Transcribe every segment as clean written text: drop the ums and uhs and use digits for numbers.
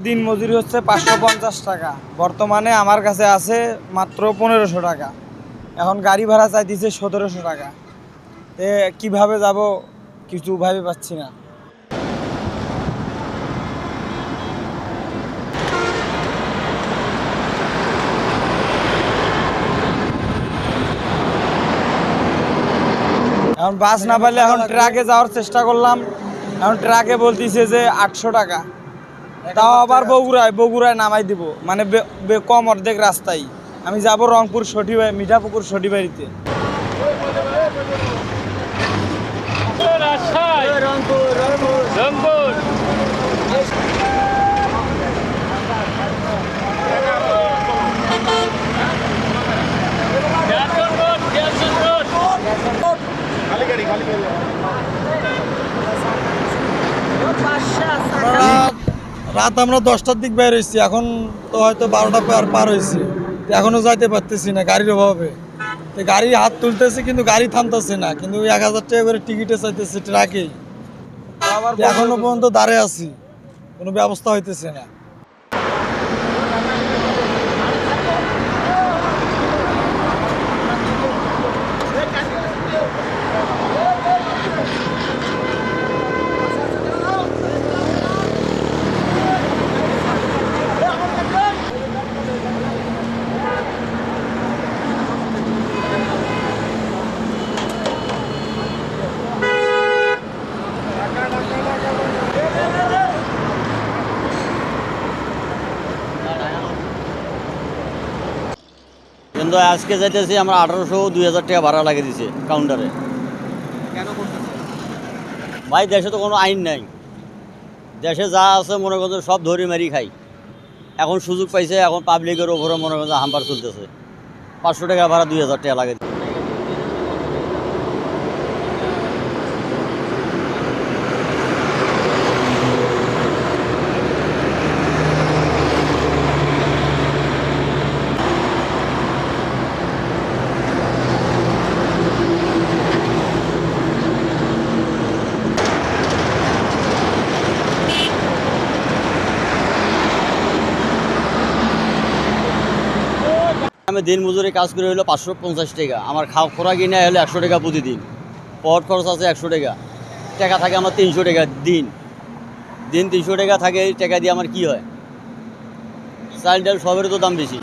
দিন মজুরি হচ্ছে 550 টাকা। বর্তমানে আমার কাছে আছে মাত্র 1500 টাকা। এখন গাড়ি ভাড়া চাইতেছে 1700 টাকা। কিভাবে যাব কিছু ভাবে পাচ্ছি না। এখন বাস না পাইলে এখন ট্রাকে যাওয়ার চেষ্টা করলাম। এখন ট্রাকে বলতেছে যে 800 টাকা। তাও আবার বগুড়ায় নামাই দিব, মানে কম অর্ধেক রাস্তায়। আমি যাব রংপুর মিঠাপুকুর সটিবাড়িতে। রাত আমরা 10টার দিক বের হয়েছি, এখন তো হয়তো 12টা পার হয়েছে, এখনো যাইতে পারতেছি না গাড়ির অভাবে। গাড়ি হাত তুলতেছে কিন্তু গাড়ি থামতেছে না, কিন্তু 1000 টাকা করে টিকিটে চাইতেছে ট্রাকেই। এখনো পর্যন্ত দাঁড়িয়ে আছি, কোনো ব্যবস্থা হইতেছে না। কিন্তু আজকে যাইতেছি আমরা 1800-2000 টাকা ভাড়া লাগিয়ে দিছে কাউন্টারে। কেন করতেছে ভাই দেশে তো কোনো আইন নাই, দেশে যা আছে মনে করছে সব ধরে মারি খাই। এখন সুযোগ পাইছে, এখন পাবলিকের ওপরে মনে করছে হাম্পার চলতেছে। 500 টাকা ভাড়া 2000 টাকা লাগে। আমি দিন মজুরি কাজ করে হলো 550 টাকা। আমার খাওয়া খোরা কিনে হলো 100 টাকা প্রতিদিন। পথ খরচ আছে 100 টাকা। টাকা থাকে আমার 300 টাকা দিন 300 টাকা থাকে। এই টাকা দিয়ে আমার কি হয়? চাল ডাল সবের তো দাম বেশি।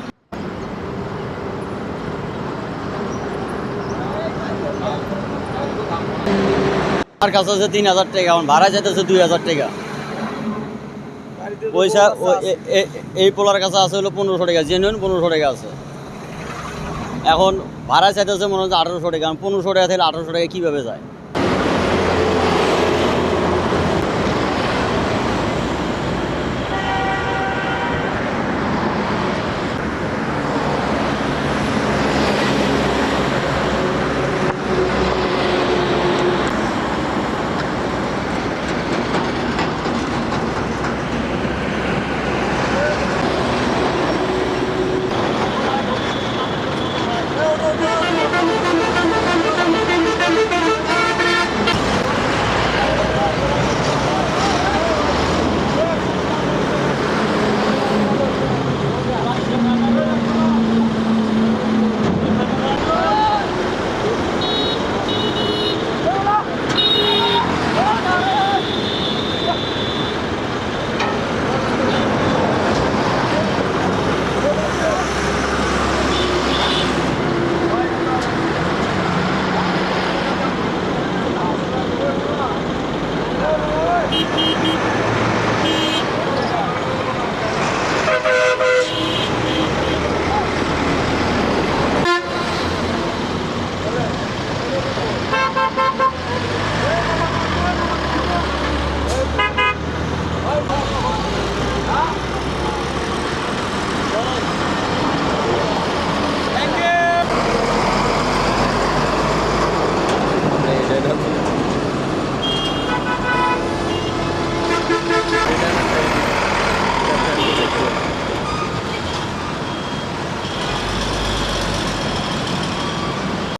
আমার কাছে আছে 3000 টাকা, আমার ভাড়া যেতেছে 2000 টাকা। পয়সা এই পোলার কাছে আছে হলো 1500 টাকা, জেনুইন 1500 টাকা আছে। এখন ভাড়া চাইতেছে মনে হচ্ছে 1800 টাকা। 1500 টাকা থেকে 1800 টাকা কীভাবে যায়?